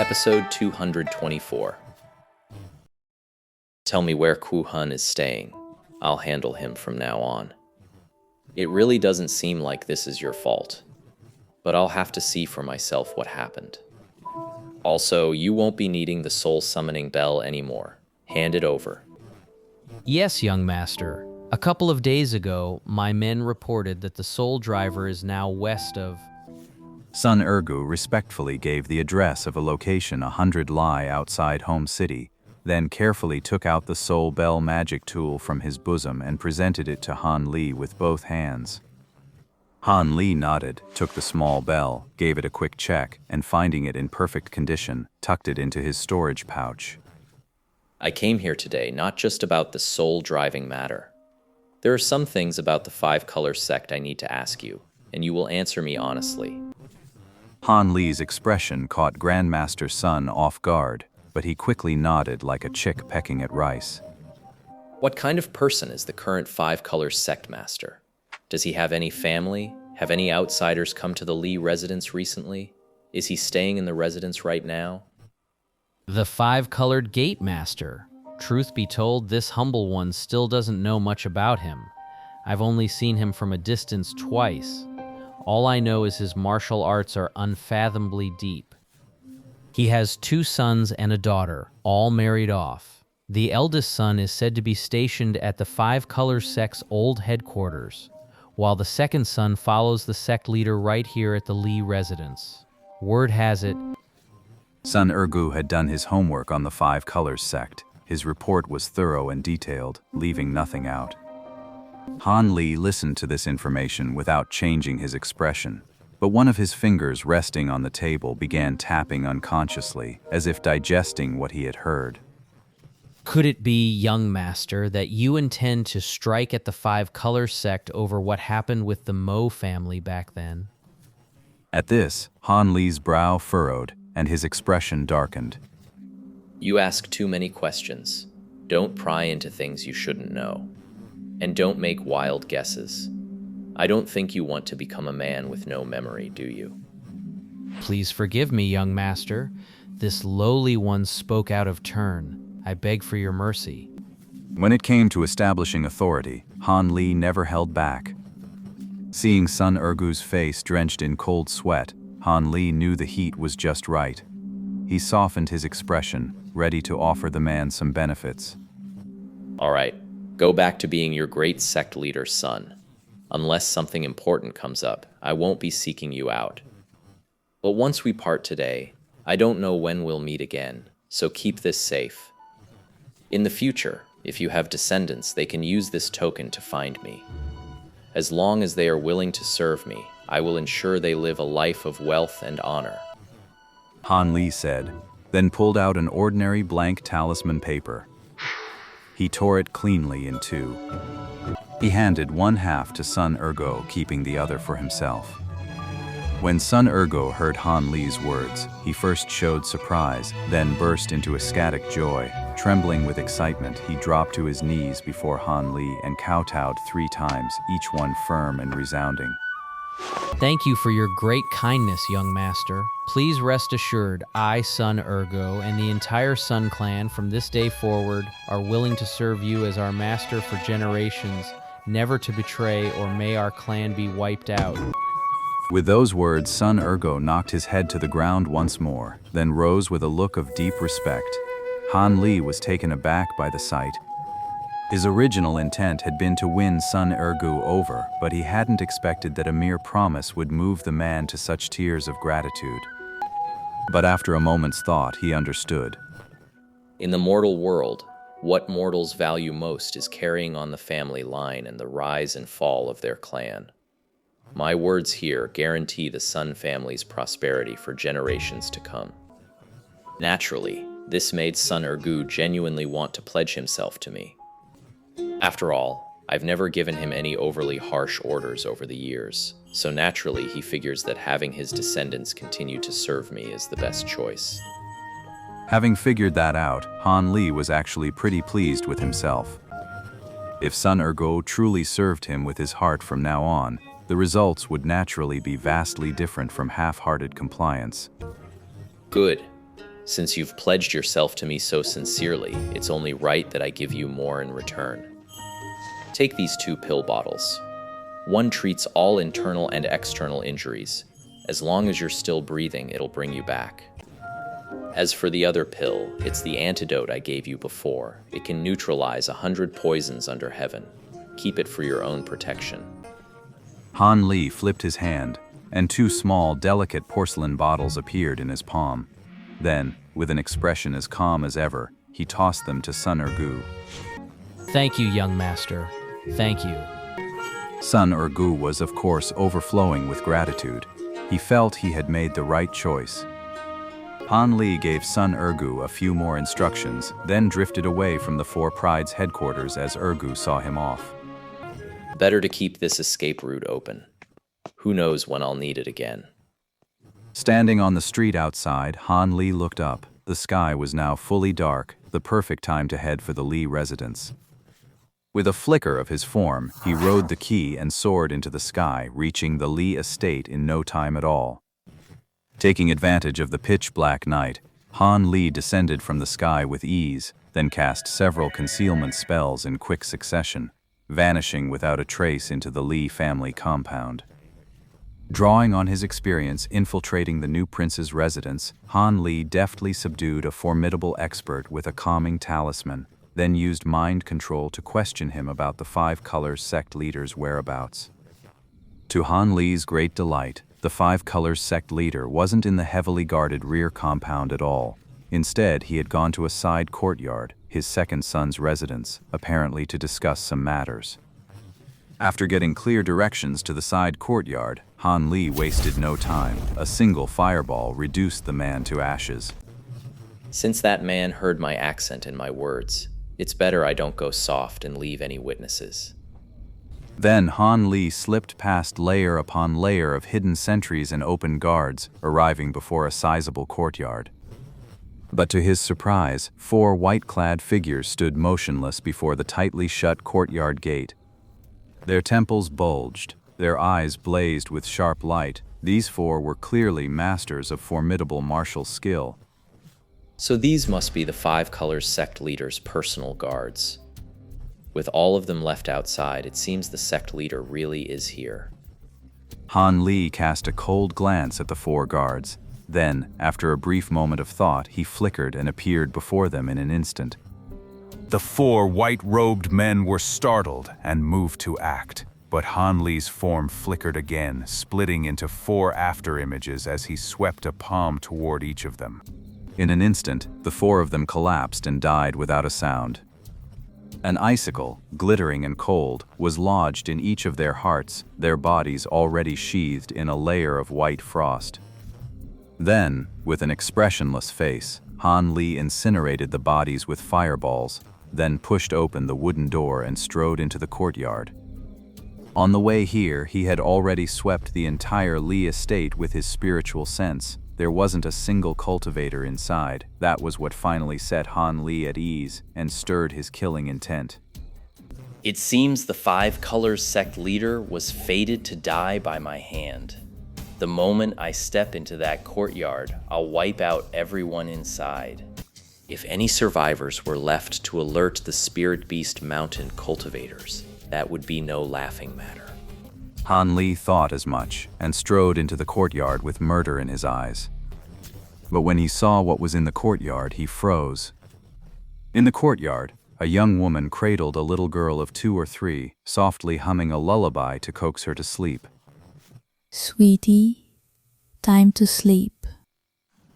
Episode 224. Tell me where Kuhun is staying. I'll handle him from now on. It really doesn't seem like this is your fault, but I'll have to see for myself what happened. Also, you won't be needing the soul summoning bell anymore. Hand it over. Yes, young master. A couple of days ago, my men reported that the soul driver is now west of... Sun Ergu respectfully gave the address of a location 100 li outside home city, then carefully took out the soul bell magic tool from his bosom and presented it to Han Li with both hands. Han Li nodded, took the small bell, gave it a quick check, and finding it in perfect condition, tucked it into his storage pouch. I came here today not just about the soul-driving matter. There are some things about the five-color sect I need to ask you, and you will answer me honestly. Han Li's expression caught Grandmaster Sun off guard, but he quickly nodded like a chick pecking at rice. What kind of person is the current five-color sect master? Does he have any family? Have any outsiders come to the Li residence recently? Is he staying in the residence right now? The five-colored gate master. Truth be told, this humble one still doesn't know much about him. I've only seen him from a distance twice. All I know is his martial arts are unfathomably deep. He has 2 sons and a daughter, all married off. The eldest son is said to be stationed at the Five Colors sect's old headquarters, while the second son follows the sect leader right here at the Li residence. Word has it, Sun Ergu had done his homework on the Five Colors sect. His report was thorough and detailed, leaving nothing out. Han Li listened to this information without changing his expression, but one of his fingers resting on the table began tapping unconsciously, as if digesting what he had heard. Could it be, young master, that you intend to strike at the Five Colors sect over what happened with the Mo family back then? At this, Han Li's brow furrowed, and his expression darkened. You ask too many questions. Don't pry into things you shouldn't know. And don't make wild guesses. I don't think you want to become a man with no memory, do you? Please forgive me, young master. This lowly one spoke out of turn. I beg for your mercy. When it came to establishing authority, Han Li never held back. Seeing Sun Ergu's face drenched in cold sweat, Han Li knew the heat was just right. He softened his expression, ready to offer the man some benefits. All right, go back to being your great sect leader's son. Unless something important comes up, I won't be seeking you out. But once we part today, I don't know when we'll meet again, so keep this safe. In the future, if you have descendants, they can use this token to find me. As long as they are willing to serve me, I will ensure they live a life of wealth and honor. Han Li said, then pulled out an ordinary blank talisman paper. He tore it cleanly in 2. He handed one half to Sun Ergu, keeping the other for himself. When Sun Ergu heard Han Li's words, he first showed surprise, then burst into ecstatic joy. Trembling with excitement, he dropped to his knees before Han Li and kowtowed 3 times, each one firm and resounding. Thank you for your great kindness, young master. Please rest assured, I, Sun Ergu, and the entire Sun clan from this day forward are willing to serve you as our master for generations, never to betray, or may our clan be wiped out. With those words, Sun Ergu knocked his head to the ground once more, then rose with a look of deep respect. Han Li was taken aback by the sight. His original intent had been to win Sun Ergu over, but he hadn't expected that a mere promise would move the man to such tears of gratitude. But after a moment's thought, he understood. In the mortal world, what mortals value most is carrying on the family line and the rise and fall of their clan. My words here guarantee the Sun family's prosperity for generations to come. Naturally, this made Sun Ergu genuinely want to pledge himself to me. After all, I've never given him any overly harsh orders over the years, so naturally he figures that having his descendants continue to serve me is the best choice. Having figured that out, Han Li was actually pretty pleased with himself. If Sun Ergu truly served him with his heart from now on, the results would naturally be vastly different from half-hearted compliance. Good. Since you've pledged yourself to me so sincerely, it's only right that I give you more in return. Take these 2 pill bottles. One treats all internal and external injuries. As long as you're still breathing, it'll bring you back. As for the other pill, it's the antidote I gave you before. It can neutralize 100 poisons under heaven. Keep it for your own protection. Han Li flipped his hand, and 2 small, delicate porcelain bottles appeared in his palm. Then, with an expression as calm as ever, he tossed them to Sun Ergu. Thank you, young master. Thank you. Sun Ergu was, of course, overflowing with gratitude. He felt he had made the right choice. Han Li gave Sun Ergu a few more instructions, then drifted away from the 4 Pride's headquarters as Ergu saw him off. Better to keep this escape route open. Who knows when I'll need it again. Standing on the street outside, Han Li looked up. The sky was now fully dark, the perfect time to head for the Li residence. With a flicker of his form, he rode the key and soared into the sky, reaching the Li estate in no time at all. Taking advantage of the pitch-black night, Han Li descended from the sky with ease, then cast several concealment spells in quick succession, vanishing without a trace into the Li family compound. Drawing on his experience infiltrating the new prince's residence, Han Li deftly subdued a formidable expert with a calming talisman, then used mind control to question him about the 5 Colors sect leader's whereabouts. To Han Li's great delight, the 5 Colors sect leader wasn't in the heavily guarded rear compound at all. Instead, he had gone to a side courtyard, his second son's residence, apparently to discuss some matters. After getting clear directions to the side courtyard, Han Li wasted no time. A single fireball reduced the man to ashes. Since that man heard my accent and my words, it's better I don't go soft and leave any witnesses. Then Han Li slipped past layer upon layer of hidden sentries and open guards, arriving before a sizable courtyard. But to his surprise, 4 white-clad figures stood motionless before the tightly shut courtyard gate. Their temples bulged, their eyes blazed with sharp light. These 4 were clearly masters of formidable martial skill. So these must be the 5 Colors sect leader's personal guards. With all of them left outside, it seems the sect leader really is here. Han Li cast a cold glance at the 4 guards. Then, after a brief moment of thought, he flickered and appeared before them in an instant. The 4 white-robed men were startled and moved to act, but Han Li's form flickered again, splitting into 4 after-images as he swept a palm toward each of them. In an instant, the 4 of them collapsed and died without a sound. An icicle, glittering and cold, was lodged in each of their hearts, their bodies already sheathed in a layer of white frost. Then, with an expressionless face, Han Li incinerated the bodies with fireballs, then pushed open the wooden door and strode into the courtyard. On the way here, he had already swept the entire Li estate with his spiritual sense. There wasn't a single cultivator inside. That was what finally set Han Li at ease and stirred his killing intent. It seems the 5 Colors sect leader was fated to die by my hand. The moment I step into that courtyard, I'll wipe out everyone inside. If any survivors were left to alert the Spirit Beast Mountain cultivators, that would be no laughing matter. Han Li thought as much and strode into the courtyard with murder in his eyes. But when he saw what was in the courtyard, he froze. In the courtyard, a young woman cradled a little girl of 2 or 3, softly humming a lullaby to coax her to sleep. Sweetie, time to sleep.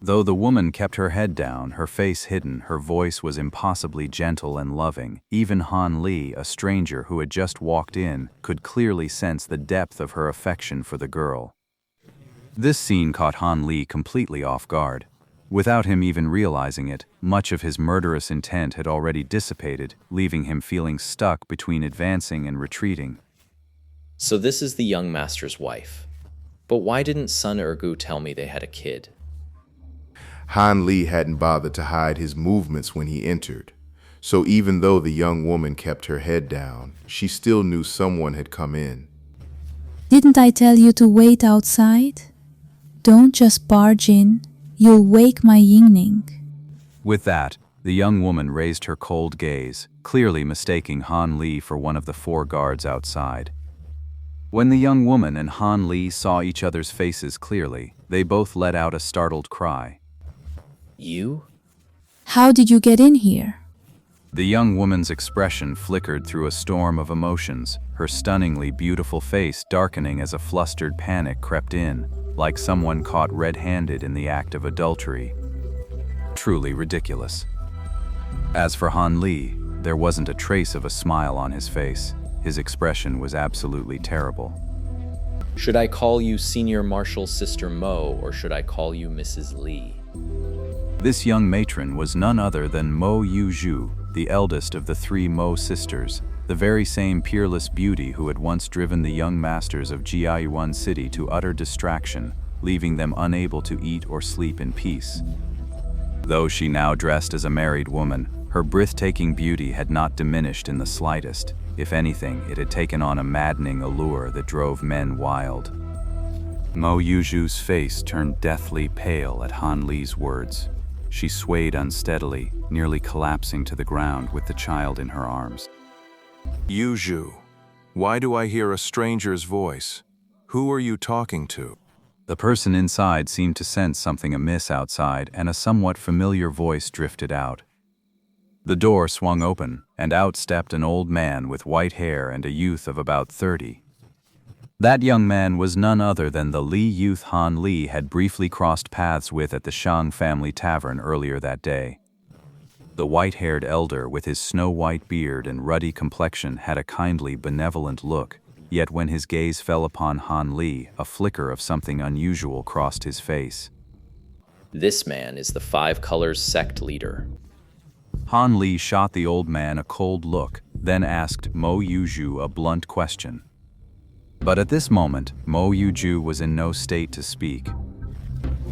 Though the woman kept her head down, her face hidden, her voice was impossibly gentle and loving. Even Han Li, a stranger who had just walked in, could clearly sense the depth of her affection for the girl. This scene caught Han Li completely off guard. Without him even realizing it, much of his murderous intent had already dissipated, leaving him feeling stuck between advancing and retreating. So this is the young master's wife. But why didn't Sun Ergu tell me they had a kid? Han Li hadn't bothered to hide his movements when he entered, so even though the young woman kept her head down, she still knew someone had come in. Didn't I tell you to wait outside? Don't just barge in. You'll wake my Yingning. With that, the young woman raised her cold gaze, clearly mistaking Han Li for one of the 4 guards outside. When the young woman and Han Li saw each other's faces clearly, they both let out a startled cry. You? How did you get in here? The young woman's expression flickered through a storm of emotions, her stunningly beautiful face darkening as a flustered panic crept in, like someone caught red-handed in the act of adultery. Truly ridiculous. As for Han Li, there wasn't a trace of a smile on his face. His expression was absolutely terrible. Should I call you Senior Marshal Sister Mo, or should I call you Mrs. Li? This young matron was none other than Mo Yuzhu, the eldest of the 3 Mo sisters, the very same peerless beauty who had once driven the young masters of Jiayuan City to utter distraction, leaving them unable to eat or sleep in peace. Though she now dressed as a married woman, her breathtaking beauty had not diminished in the slightest. If anything, it had taken on a maddening allure that drove men wild. Mo Yuzhu's face turned deathly pale at Han Li's words. She swayed unsteadily, nearly collapsing to the ground with the child in her arms. Yuzhu, why do I hear a stranger's voice? Who are you talking to? The person inside seemed to sense something amiss outside, and a somewhat familiar voice drifted out. The door swung open, and out stepped an old man with white hair and a youth of about 30. That young man was none other than the Li youth Han Li had briefly crossed paths with at the Shang family tavern earlier that day. The white-haired elder with his snow-white beard and ruddy complexion had a kindly, benevolent look, yet when his gaze fell upon Han Li, a flicker of something unusual crossed his face. This man is the 5 Colors sect leader. Han Li shot the old man a cold look, then asked Mo Yuzhu a blunt question. But at this moment, Mo Yuzhu was in no state to speak.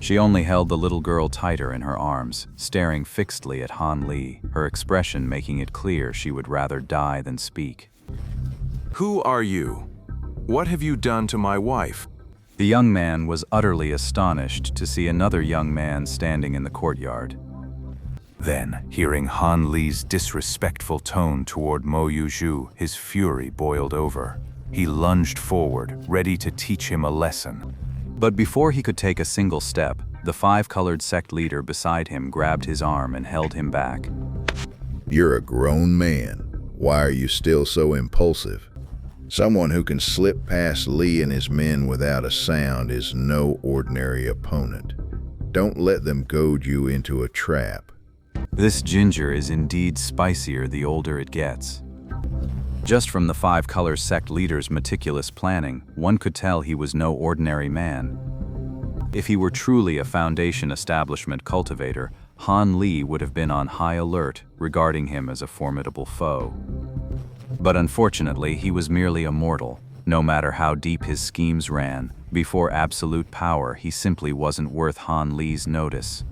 She only held the little girl tighter in her arms, staring fixedly at Han Li, her expression making it clear she would rather die than speak. Who are you? What have you done to my wife? The young man was utterly astonished to see another young man standing in the courtyard. Then, hearing Han Li's disrespectful tone toward Mo Yuzhu, his fury boiled over. He lunged forward, ready to teach him a lesson. But before he could take a single step, the 5-colored sect leader beside him grabbed his arm and held him back. You're a grown man. Why are you still so impulsive? Someone who can slip past Li and his men without a sound is no ordinary opponent. Don't let them goad you into a trap. This ginger is indeed spicier the older it gets. Just from the 5-color sect leader's meticulous planning, one could tell he was no ordinary man. If he were truly a Foundation establishment cultivator, Han Li would have been on high alert, regarding him as a formidable foe. But unfortunately, he was merely a mortal. No matter how deep his schemes ran, before absolute power, he simply wasn't worth Han Li's notice.